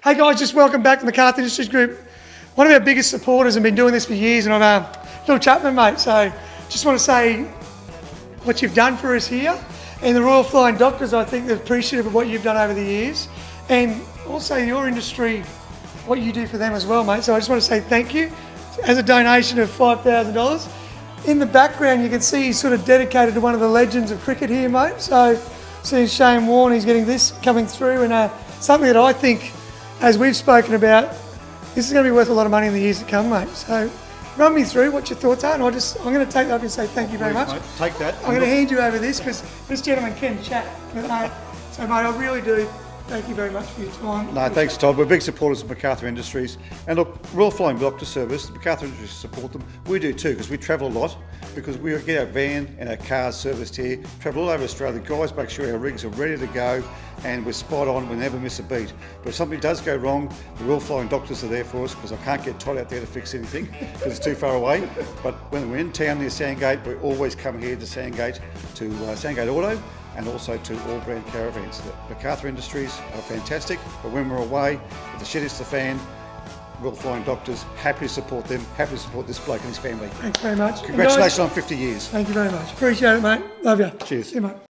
Hey guys, just welcome back to the McArthur Industries Group. One of our biggest supporters and been doing this for years, and I'm Phil Chapman, mate. So just want to say what you've done for us here. And the Royal Flying Doctors, I think they're appreciative of what you've done over the years. And also your industry, what you do for them as well, mate. So I just want to say thank you. As a donation of $5,000. In the background, you can see he's sort of dedicated to one of the legends of cricket here, mate. So seeing Shane Warne, he's getting this coming through, and something that I think, as we've spoken about, this is going to be worth a lot of money in the years to come, mate. So run me through what your thoughts are, and I'm going to take that up and say thank you very much. Mate, take that. I'm going to hand you over this because this gentleman can chat. So, mate, I really do thank you very much for your time. No, thanks, Todd. We're big supporters of McArthur Industries. And look, Royal Flying Doctor Service, the McArthur Industries support them. We do too, because we travel a lot, because we get our van and our cars serviced here, travel all over Australia. The guys make sure our rigs are ready to go, and we're spot on, we never miss a beat. But if something does go wrong, the Royal Flying Doctors are there for us, because I can't get Todd out there to fix anything, because it's too far away. But when we're in town near Sandgate, we always come here to Sandgate, Sandgate Auto, and also to all brand caravans. The McArthur Industries are fantastic, but when we're away, if the shit hits the fan, Royal Flying Doctors, happy to support them, happy to support this bloke and his family. Thanks very much. Congratulations on 50 years. Thank you very much. Appreciate it, mate. Love you. Cheers. See you, mate.